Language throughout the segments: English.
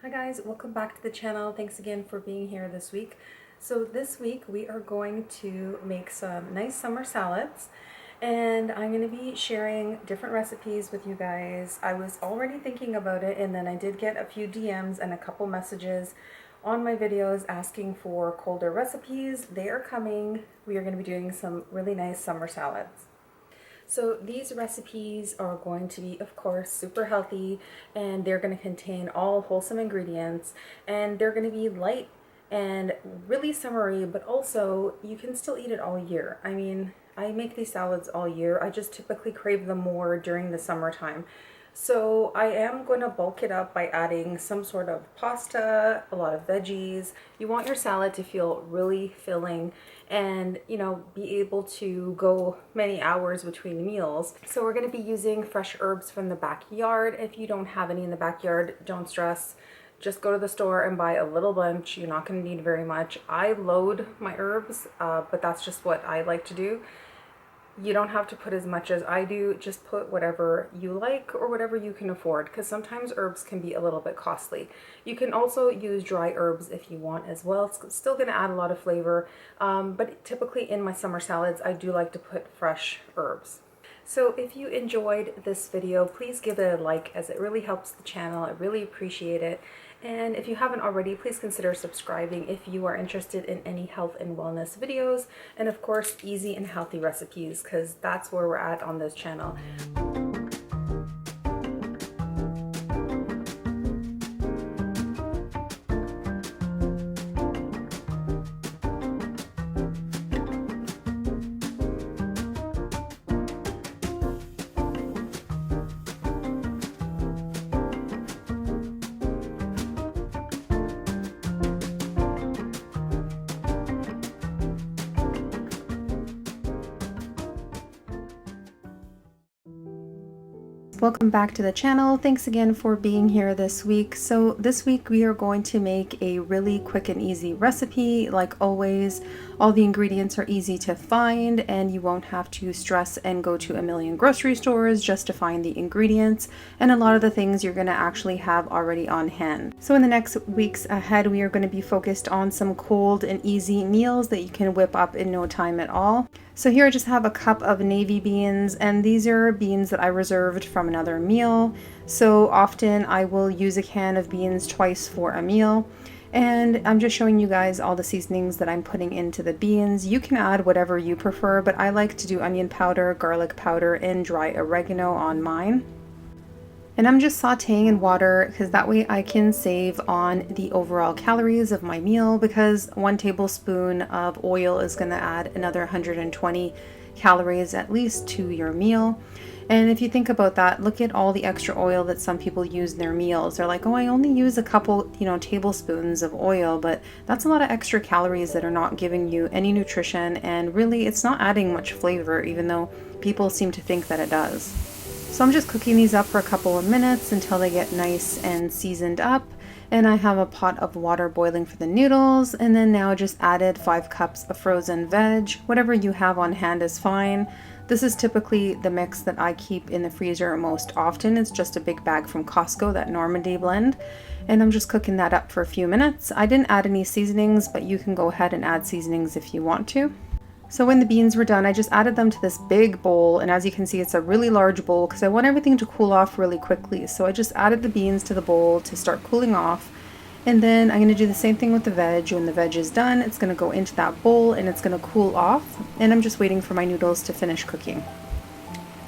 Hi guys, welcome back to the channel. Thanks again for being here this week. So this week we are going to make some nice summer salads, and I'm going to be sharing different recipes with you guys. I was already thinking about it, and then I did get a few DMs and a couple messages on my videos asking for colder recipes. They are coming. We are going to be doing some really nice summer salads. So these recipes are going to be, of course, super healthy, and they're going to contain all wholesome ingredients, and they're going to be light and really summery, but also you can still eat it all year. I mean, I make these salads all year. I just typically crave them more during the summertime. So I am going to bulk it up by adding some sort of pasta, a lot of veggies. You want your salad to feel really filling and, be able to go many hours between meals. So we're going to be using fresh herbs from the backyard. If you don't have any in the backyard, don't stress. Just go to the store and buy a little bunch. You're not going to need very much. I load my herbs, but that's just what I like to do. You don't have to put as much as I do. Just put whatever you like or whatever you can afford, because sometimes herbs can be a little bit costly. You can also use dry herbs if you want as well. It's still going to add a lot of flavor, but typically in my summer salads I do like to put fresh herbs. So if you enjoyed this video, please give it a like, as it really helps the channel. I really appreciate it. And if you haven't already, please consider subscribing if you are interested in any health and wellness videos, and of course easy and healthy recipes, because that's where we're at on this channel. Welcome back to the channel. Thanks again for being here this week. So this week we are going to make a really quick and easy recipe. Like always, all the ingredients are easy to find, and you won't have to stress and go to a million grocery stores just to find the ingredients, and a lot of the things you're going to actually have already on hand. So in the next weeks ahead, we are going to be focused on some cold and easy meals that you can whip up in no time at all. So here I just have a cup of navy beans, and these are beans that I reserved from another meal. So often I will use a can of beans twice for a meal. And I'm just showing you guys all the seasonings that I'm putting into the beans. You can add whatever you prefer, but I like to do onion powder, garlic powder, and dry oregano on mine. And I'm just sauteing in water because that way I can save on the overall calories of my meal, because 1 tablespoon of oil is going to add another 120 calories at least to your meal. And if you think about that, look at all the extra oil that some people use in their meals. They're like, oh, I only use a couple, tablespoons of oil, but that's a lot of extra calories that are not giving you any nutrition, and really it's not adding much flavor, even though people seem to think that it does. So I'm just cooking these up for a couple of minutes until they get nice and seasoned up. And I have a pot of water boiling for the noodles, and then now just added 5 cups of frozen veg. Whatever you have on hand is fine. This is typically the mix that I keep in the freezer most often. It's just a big bag from Costco, that Normandy blend. And I'm just cooking that up for a few minutes. I didn't add any seasonings, but you can go ahead and add seasonings if you want to. So when the beans were done, I just added them to this big bowl, and as you can see, it's a really large bowl because I want everything to cool off really quickly. So I just added the beans to the bowl to start cooling off, and then I'm going to do the same thing with the veg. When the veg is done, it's going to go into that bowl and it's going to cool off, and I'm just waiting for my noodles to finish cooking.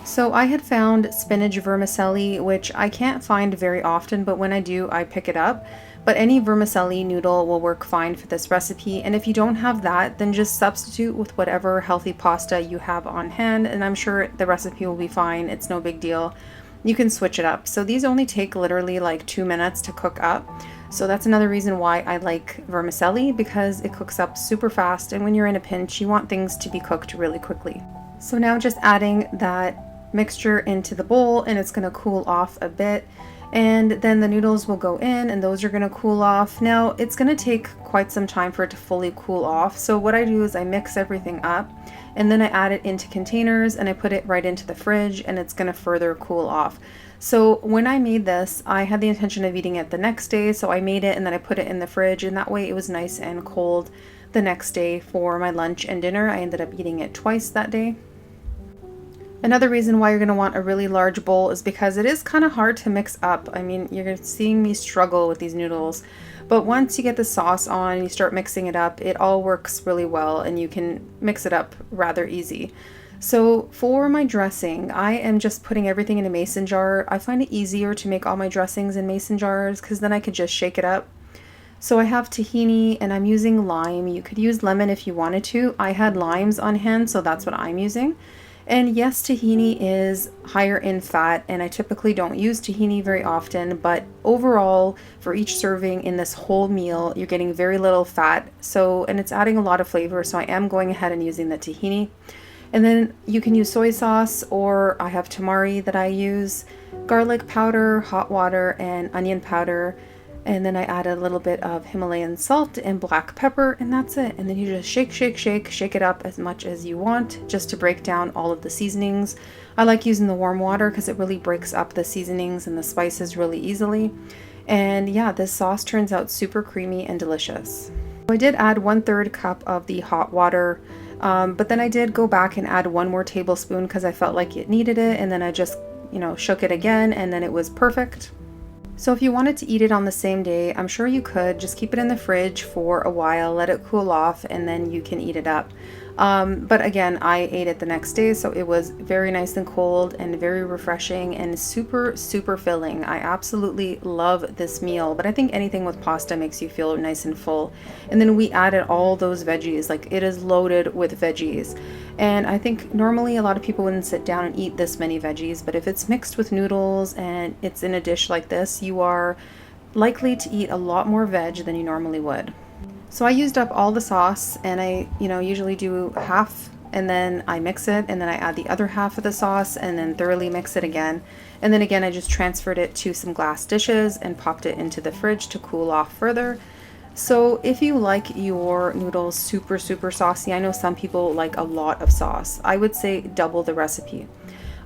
So I had found spinach vermicelli, which I can't find very often, but when I do, I pick it up. But any vermicelli noodle will work fine for this recipe, and if you don't have that, then just substitute with whatever healthy pasta you have on hand, and I'm sure the recipe will be fine. It's no big deal. You can switch it up. So these only take literally like 2 minutes to cook up. So that's another reason why I like vermicelli, because it cooks up super fast, and when you're in a pinch, you want things to be cooked really quickly. So now just adding that mixture into the bowl, and it's going to cool off a bit. And then the noodles will go in and those are going to cool off. Now it's going to take quite some time for it to fully cool off. So what I do is I mix everything up and then I add it into containers and I put it right into the fridge and it's going to further cool off. So when I made this, I had the intention of eating it the next day. So I made it and then I put it in the fridge and that way it was nice and cold the next day for my lunch and dinner. I ended up eating it twice that day. Another reason why you're going to want a really large bowl is because it is kind of hard to mix up. I mean, you're seeing me struggle with these noodles, but once you get the sauce on and you start mixing it up, it all works really well and you can mix it up rather easy. So for my dressing, I am just putting everything in a mason jar. I find it easier to make all my dressings in mason jars because then I could just shake it up. So I have tahini and I'm using lime. You could use lemon if you wanted to. I had limes on hand, so that's what I'm using. And yes, tahini is higher in fat and I typically don't use tahini very often, but overall for each serving in this whole meal, you're getting very little fat. So, and it's adding a lot of flavor. So I am going ahead and using the tahini. And then you can use soy sauce, or I have tamari that I use, garlic powder, hot water, and onion powder. And then I add a little bit of Himalayan salt and black pepper, and that's it. And then you just shake, shake, shake, shake it up as much as you want, just to break down all of the seasonings. I like using the warm water because it really breaks up the seasonings and the spices really easily. And yeah, this sauce turns out super creamy and delicious. So I did add 1/3 cup of the hot water, but then I did go back and add 1 more tablespoon because I felt like it needed it. And then I just, shook it again and then it was perfect. So if you wanted to eat it on the same day, I'm sure you could. Just keep it in the fridge for a while, let it cool off, and then you can eat it up. But again, I ate it the next day, so it was very nice and cold and very refreshing and super, super filling. I absolutely love this meal, but I think anything with pasta makes you feel nice and full. And then we added all those veggies, like it is loaded with veggies. And I think normally a lot of people wouldn't sit down and eat this many veggies, but if it's mixed with noodles and it's in a dish like this, you are likely to eat a lot more veg than you normally would. So I used up all the sauce and I, usually do half and then I mix it and then I add the other half of the sauce and then thoroughly mix it again. And then again, I just transferred it to some glass dishes and popped it into the fridge to cool off further. So if you like your noodles super, super saucy, I know some people like a lot of sauce. I would say double the recipe.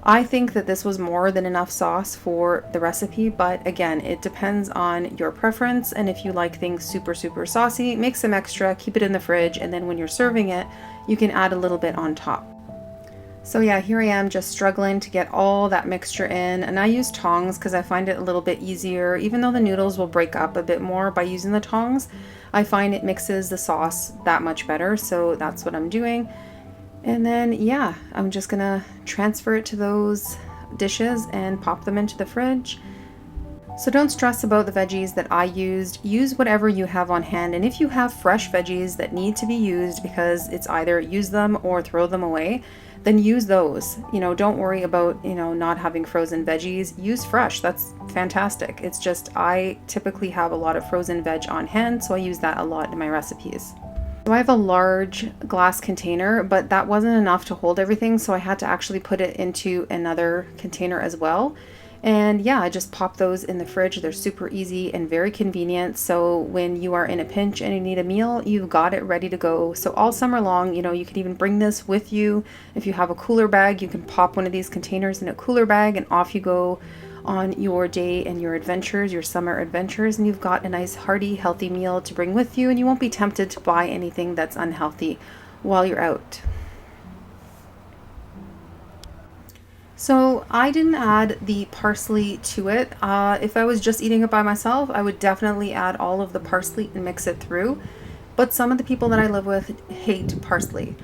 I think that this was more than enough sauce for the recipe, but again, it depends on your preference. And if you like things super, super saucy, make some extra, keep it in the fridge, and then when you're serving it, you can add a little bit on top. So yeah, here I am just struggling to get all that mixture in, and I use tongs because I find it a little bit easier. Even though the noodles will break up a bit more by using the tongs, I find it mixes the sauce that much better, so that's what I'm doing. And then yeah, I'm just gonna transfer it to those dishes and pop them into the fridge. So don't stress about the veggies that I used. Use whatever you have on hand, and if you have fresh veggies that need to be used because it's either use them or throw them away, then use those. Don't worry about, not having frozen veggies. Use fresh. That's fantastic. It's just I typically have a lot of frozen veg on hand, so I use that a lot in my recipes. So I have a large glass container, but that wasn't enough to hold everything, so I had to actually put it into another container as well. And yeah, I just pop those in the fridge. They're super easy and very convenient. So when you are in a pinch and you need a meal, you've got it ready to go. So all summer long, you can even bring this with you. If you have a cooler bag, you can pop one of these containers in a cooler bag and off you go on your day and your adventures, your summer adventures, and you've got a nice hearty, healthy meal to bring with you, and you won't be tempted to buy anything that's unhealthy while you're out. So I didn't add the parsley to it. If I was just eating it by myself, I would definitely add all of the parsley and mix it through. But some of the people that I live with hate parsley.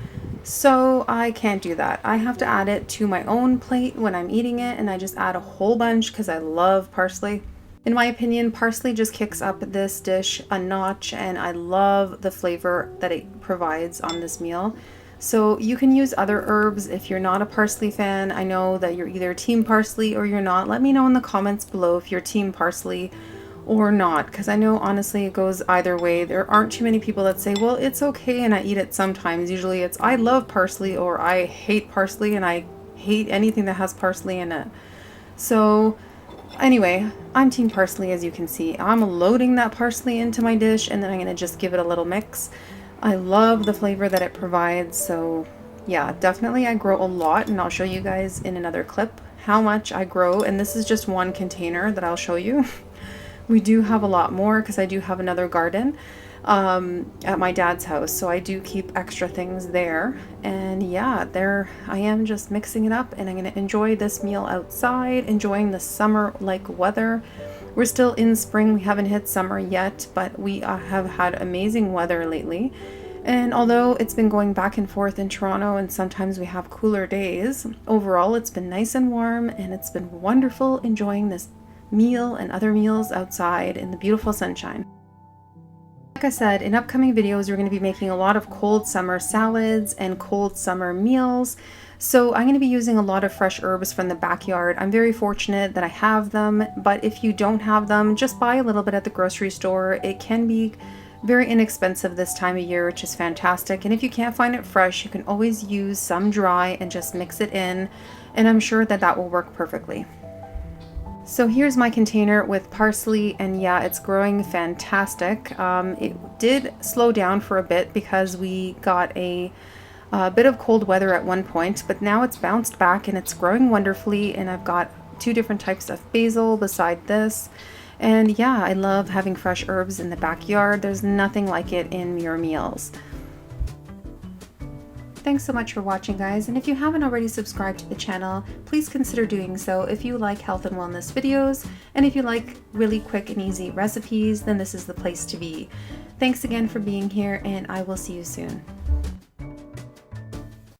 So I can't do that. I have to add it to my own plate when I'm eating it, and I just add a whole bunch because I love parsley. In my opinion, parsley just kicks up this dish a notch, and I love the flavor that it provides on this meal. So you can use other herbs if you're not a parsley fan. I know that you're either team parsley or you're not. Let me know in the comments below if you're team parsley or not, because I know honestly it goes either way. There aren't too many people that say, well, it's okay and I eat it sometimes. Usually it's I love parsley or I hate parsley and I hate anything that has parsley in it. So Anyway, I'm team parsley, as you can see. I'm loading that parsley into my dish, and then I'm going to just give it a little mix. I love the flavor that it provides, so yeah, definitely I grow a lot, and I'll show you guys in another clip how much I grow, and this is just one container that I'll show you. We do have a lot more because I do have another garden at my dad's house, so I do keep extra things there. And yeah, there I am, just mixing it up, and I'm going to enjoy this meal outside, enjoying the summer like weather. We're still in spring, we haven't hit summer yet, but we have had amazing weather lately. And although it's been going back and forth in Toronto and sometimes we have cooler days, overall it's been nice and warm, and it's been wonderful enjoying this meal and other meals outside in the beautiful sunshine. Like I said, in upcoming videos, we're going to be making a lot of cold summer salads and cold summer meals. So I'm going to be using a lot of fresh herbs from the backyard. I'm very fortunate that I have them, but if you don't have them, just buy a little bit at the grocery store. It can be very inexpensive this time of year, which is fantastic. And if you can't find it fresh, you can always use some dry and just mix it in, and I'm sure that that will work perfectly. So here's my container with parsley, and yeah, it's growing fantastic. It did slow down for a bit because we got a bit of cold weather at one point, but now it's bounced back and it's growing wonderfully, and I've got 2 different types of basil beside this. And yeah, I love having fresh herbs in the backyard. There's nothing like it in your meals. Thanks so much for watching, guys, and if you haven't already subscribed to the channel, please consider doing so if you like health and wellness videos, and if you like really quick and easy recipes, then this is the place to be. Thanks again for being here, and I will see you soon.